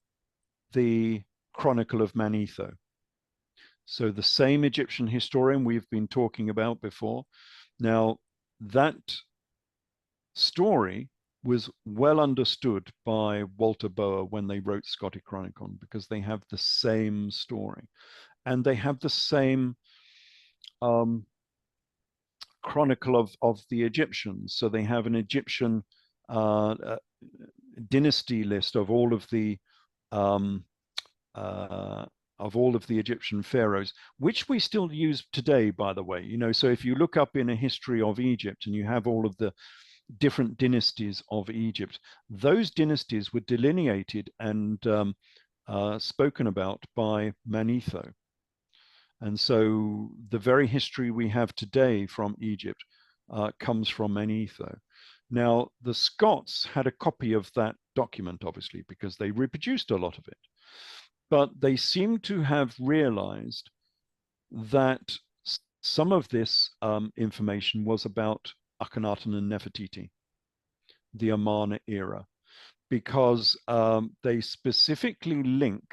the Chronicle of Manetho. So the same Egyptian historian we've been talking about before. Now, that story was well understood by Walter Boer when they wrote Scotichronicon, because they have the same story and they have the same chronicle of the Egyptians. So they have an Egyptian dynasty list of all of the of all of the Egyptian pharaohs, which we still use today, by the way. So if you look up in a history of Egypt and you have all of the different dynasties of Egypt, those dynasties were delineated and spoken about by Manetho. And so the very history we have today from Egypt comes from Manetho. Now, the Scots had a copy of that document, obviously, because they reproduced a lot of it. But they seem to have realized that some of this information was about Akhenaten and Nefertiti, the Amarna era, because they specifically link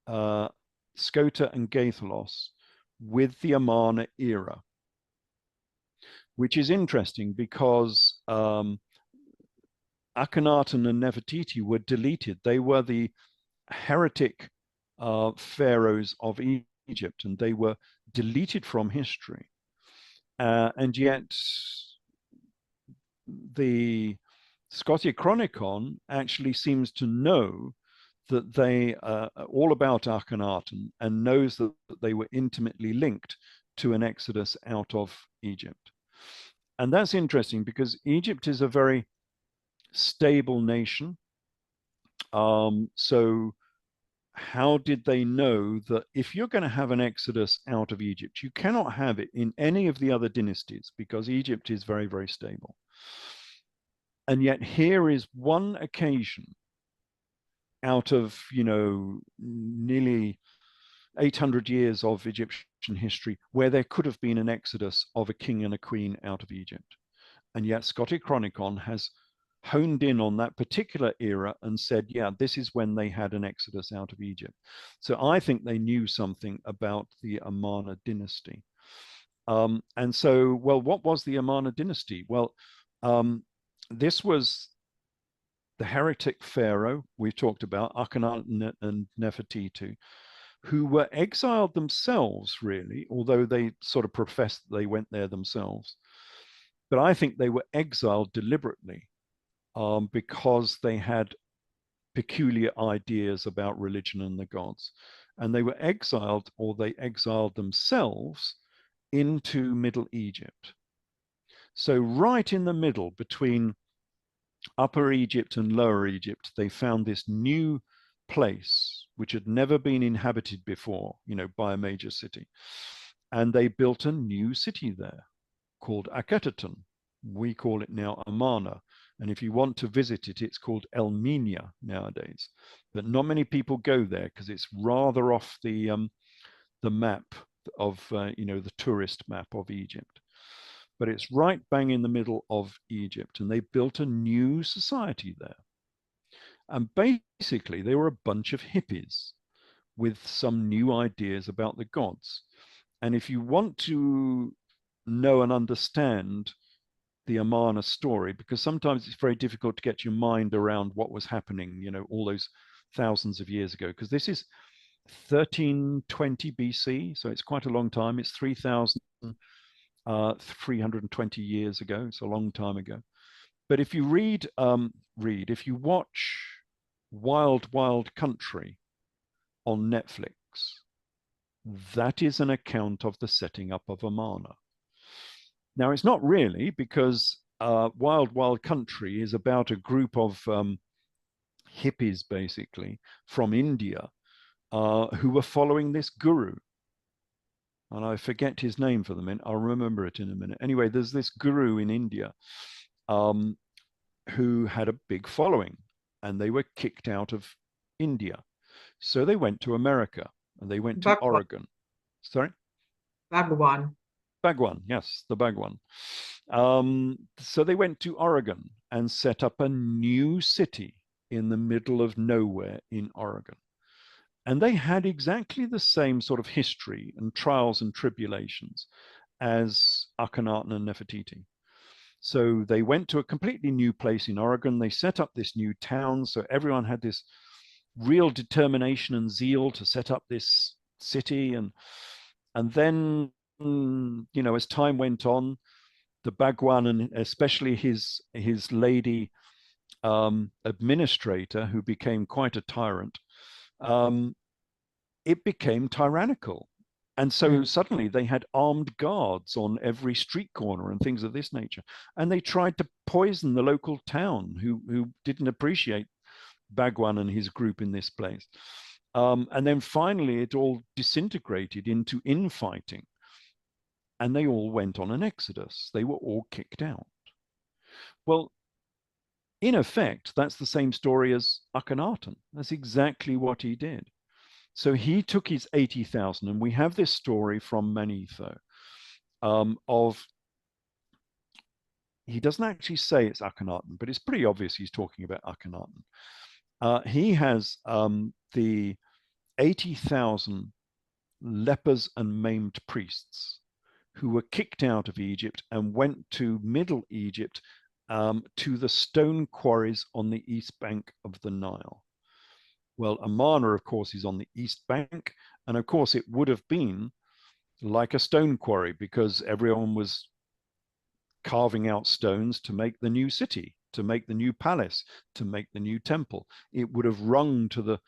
Scota and Gaithalos with the Amarna era, which is interesting because Akhenaten and Nefertiti were deleted. They were the heretic pharaohs of Egypt, and they were deleted from history. And yet the Scotichronicon actually seems to know that they are all about Akhenaten and knows that they were intimately linked to an exodus out of Egypt. And that's interesting because Egypt is a very stable nation. So how did they know that if you're going to have an exodus out of Egypt, you cannot have it in any of the other dynasties because Egypt is very, very stable. And yet here is one occasion out of, nearly 800 years of Egyptian history where there could have been an exodus of a king and a queen out of Egypt. And yet Scotichronicon has honed in on that particular era and said, yeah, this is when they had an exodus out of Egypt. So I think they knew something about the Amarna dynasty. And so, well, what was the Amarna dynasty? Well, this was the heretic pharaoh we talked about, Akhenaten and Nefertiti, who were exiled themselves, really, although they sort of professed they went there themselves. But I think they were exiled deliberately because they had peculiar ideas about religion and the gods. And they were exiled, or they exiled themselves into Middle Egypt. So right in the middle between Upper Egypt and Lower Egypt, they found this new place which had never been inhabited before, by a major city. And they built a new city there called Akhetaten. We call it now Amarna. And if you want to visit it, it's called Elmina nowadays. But not many people go there because it's rather off the map of, the tourist map of Egypt. But it's right bang in the middle of Egypt. And they built a new society there. And basically, they were a bunch of hippies with some new ideas about the gods. And if you want to know and understand the Amarna story, because sometimes it's very difficult to get your mind around what was happening, all those thousands of years ago, because this is 1320 BC, so it's quite a long time. It's 3,320 years ago. It's a long time ago. But if you if you watch Wild Wild Country on Netflix, that is an account of the setting up of Amarna. Now, it's not really, because Wild Wild Country is about a group of hippies, basically, from India, who were following this guru. And I forget his name for the minute. I'll remember it in a minute. Anyway, there's this guru in India who had a big following, and they were kicked out of India. So they went to America, and they went to Bhagwan. Oregon. Sorry? Bhagwan. Bhagwan, yes, the Bhagwan. So they went to Oregon and set up a new city in the middle of nowhere in Oregon. And they had exactly the same sort of history and trials and tribulations as Akhenaten and Nefertiti. So they went to a completely new place in Oregon. They set up this new town. So everyone had this real determination and zeal to set up this city. And then, as time went on, the Bhagwan, and especially his lady administrator, who became quite a tyrant, it became tyrannical. And so suddenly they had armed guards on every street corner and things of this nature. And they tried to poison the local town who didn't appreciate Bhagwan and his group in this place. And then finally it all disintegrated into infighting. And they all went on an exodus. They were all kicked out. Well, in effect, that's the same story as Akhenaten. That's exactly what he did. So he took his 80,000, and we have this story from Manetho of, he doesn't actually say it's Akhenaten, but it's pretty obvious he's talking about Akhenaten. He has the 80,000 lepers and maimed priests who were kicked out of Egypt and went to Middle Egypt to the stone quarries on the east bank of the Nile. Well, Amarna, of course, is on the east bank. And of course, it would have been like a stone quarry because everyone was carving out stones to make the new city, to make the new palace, to make the new temple. It would have rung to the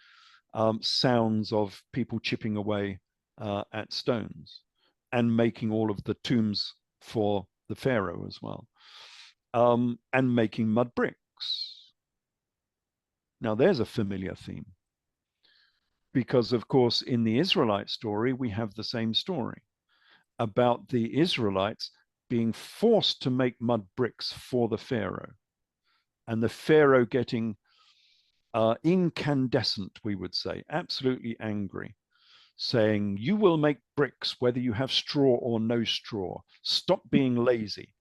sounds of people chipping away at stones and making all of the tombs for the pharaoh as well, and making mud bricks. Now, there's a familiar theme. Because, of course, in the Israelite story, we have the same story about the Israelites being forced to make mud bricks for the Pharaoh, and the Pharaoh getting incandescent, we would say, absolutely angry, saying, "You will make bricks whether you have straw or no straw. Stop being lazy."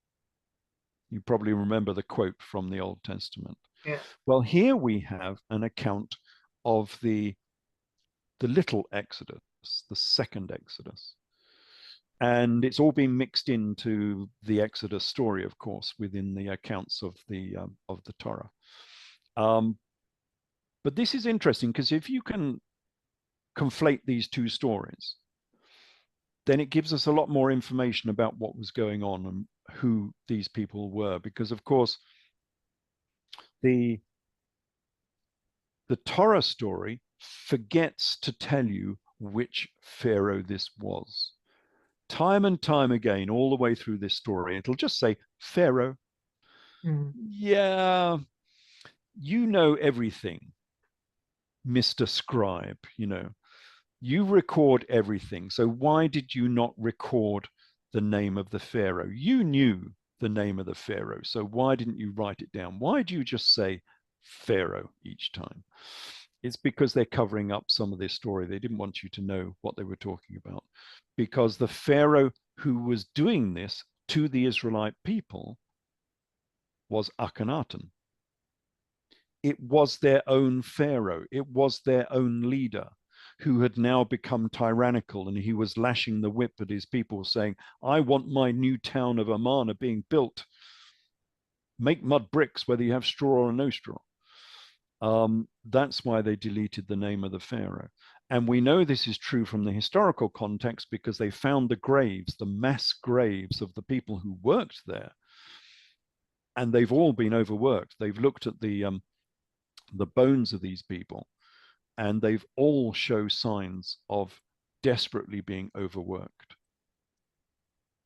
You probably remember the quote from the Old Testament. Yeah. Well, here we have an account of the little Exodus, the second Exodus. And it's all been mixed into the Exodus story, of course, within the accounts of the Torah. But this is interesting because if you can conflate these two stories, then it gives us a lot more information about what was going on and who these people were. Because, of course, the Torah story forgets to tell you which Pharaoh this was. Time and time again, all the way through this story, it'll just say Pharaoh. Yeah, you know everything, Mr. Scribe, you record everything. So why did you not record the name of the Pharaoh? You knew the name of the Pharaoh. So why didn't you write it down? Why do you just say Pharaoh each time? It's because they're covering up some of this story. They didn't want you to know what they were talking about, because the Pharaoh who was doing this to the Israelite people was Akhenaten. It was their own Pharaoh. It was their own leader who had now become tyrannical, and he was lashing the whip at his people, saying, "I want my new town of Amarna being built. Make mud bricks whether you have straw or no straw." That's why they deleted the name of the Pharaoh. And we know this is true from the historical context because they found the graves, the mass graves of the people who worked there. And they've all been overworked. They've looked at the bones of these people, and they've all show signs of desperately being overworked.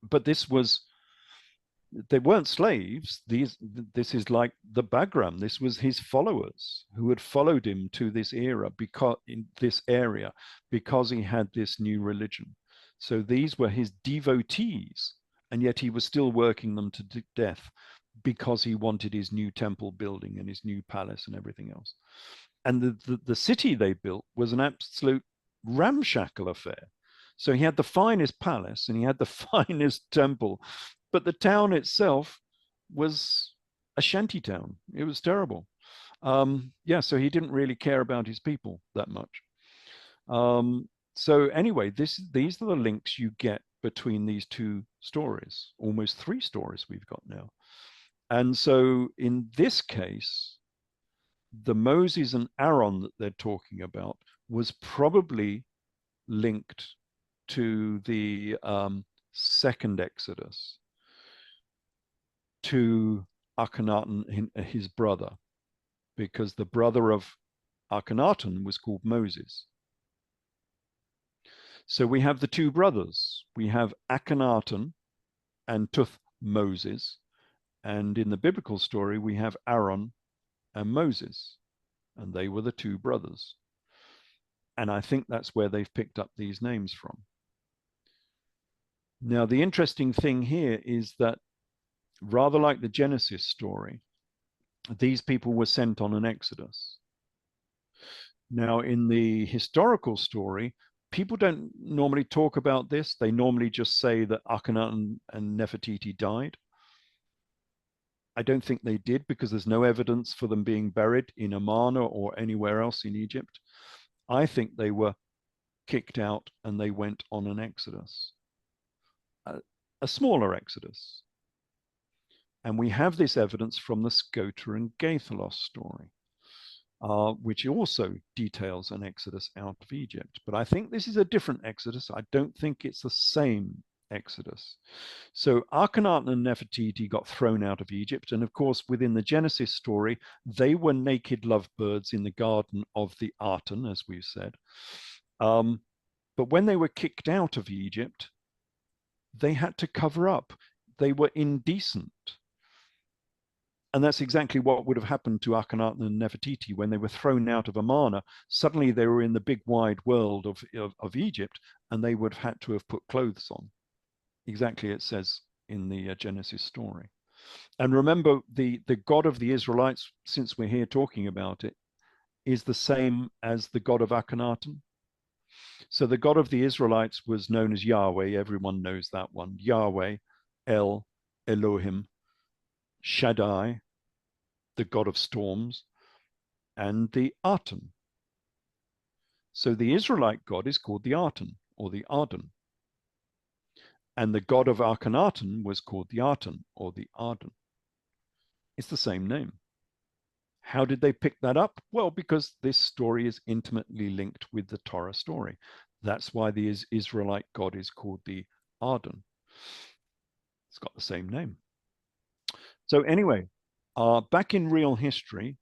But they weren't slaves. This is like the Bagram. This was his followers who had followed him to this era, because in this area, because he had this new religion. So these were his devotees, and yet he was still working them to death because he wanted his new temple building and his new palace and everything else. And the city they built was an absolute ramshackle affair. So he had the finest palace and he had the finest temple, but the town itself was a shanty town. It was terrible. Yeah, so he didn't really care about his people that much. So anyway, these are the links you get between these two stories, almost three stories we've got now. And so in this case, the Moses and Aaron that they're talking about was probably linked to the second Exodus, to Akhenaten, his brother, because the brother of Akhenaten was called Moses. So we have the two brothers. We have Akhenaten and Moses. And in the biblical story, we have Aaron and Moses. And they were the two brothers. And I think that's where they've picked up these names from. Now, the interesting thing here is that rather like the Genesis story, these people were sent on an exodus. Now, in the historical story, people don't normally talk about this. They normally just say that Akhenaten and Nefertiti died. I don't think they did, because there's no evidence for them being buried in Amarna or anywhere else in Egypt. I think they were kicked out and they went on an exodus, a smaller exodus. And we have this evidence from the Scota and Gaithalos story, which also details an exodus out of Egypt. But I think this is a different exodus. I don't think it's the same exodus. So Akhenaten and Nefertiti got thrown out of Egypt. And of course, within the Genesis story, they were naked lovebirds in the garden of the Aten, as we've said. But when they were kicked out of Egypt, they had to cover up. They were indecent. And that's exactly what would have happened to Akhenaten and Nefertiti when they were thrown out of Amarna. Suddenly they were in the big wide world of Egypt, and they would have had to have put clothes on. Exactly, it says in the Genesis story. And remember, the God of the Israelites, since we're here talking about it, is the same as the God of Akhenaten. So the God of the Israelites was known as Yahweh. Everyone knows that one. Yahweh, El, Elohim, Shaddai, the God of storms, and the Aten. So the Israelite God is called the Aten, or the Arden. And the God of Akhenaten was called the Aten, or the Arden. It's the same name. How did they pick that up? Well, because this story is intimately linked with the Torah story. That's why the Israelite God is called the Arden. It's got the same name. So anyway, back in real history,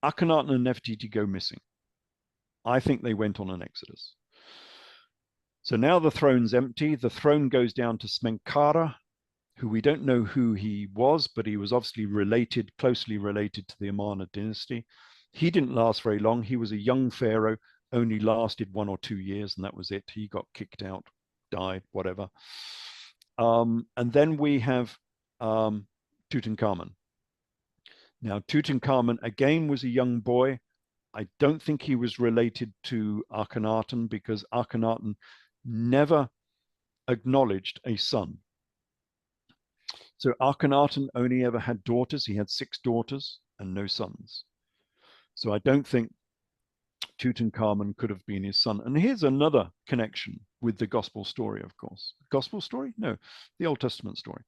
Akhenaten and Nefertiti go missing. I think they went on an exodus. So now the throne's empty. The throne goes down to Smenkhara, who we don't know who he was, but he was obviously related, closely related to the Amarna dynasty. He didn't last very long. He was a young pharaoh, only lasted 1 or 2 years, and that was it. He got kicked out, died, whatever. And then we have Tutankhamun. Now, Tutankhamun, again, was a young boy. I don't think he was related to Akhenaten, because Akhenaten never acknowledged a son. So Akhenaten only ever had daughters. He had 6 daughters and no sons. So I don't think Tutankhamun could have been his son. And here's another connection with the gospel story, of course. Gospel story? No, the Old Testament story.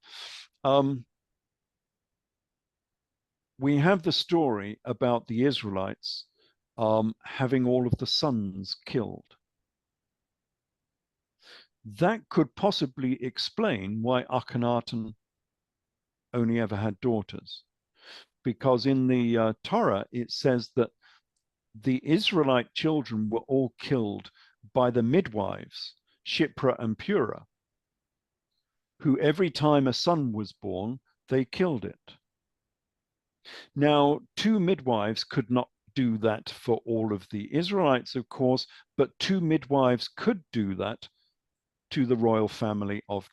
We have the story about the Israelites having all of the sons killed. That could possibly explain why Akhenaten only ever had daughters, because in the Torah it says that the Israelite children were all killed by the midwives, Shiphrah and Puah, who every time a son was born, they killed it. Now, 2 midwives could not do that for all of the Israelites, of course, but 2 midwives could do that to the royal family of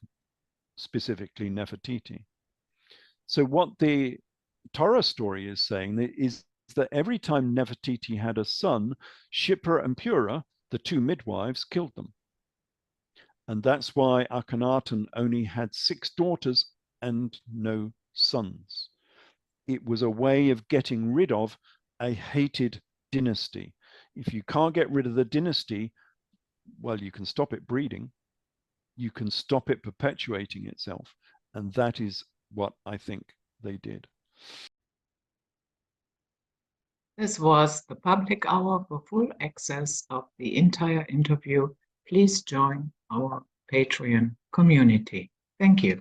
specifically Nefertiti. So what the Torah story is saying is that every time Nefertiti had a son, Shiphrah and Puah, the 2 midwives, killed them. And that's why Akhenaten only had 6 daughters and no sons. It was a way of getting rid of a hated dynasty. If you can't get rid of the dynasty, well, you can stop it breeding. You can stop it perpetuating itself. And that is what I think they did. This was the public hour. For full access of the entire interview, please join our Patreon community. Thank you.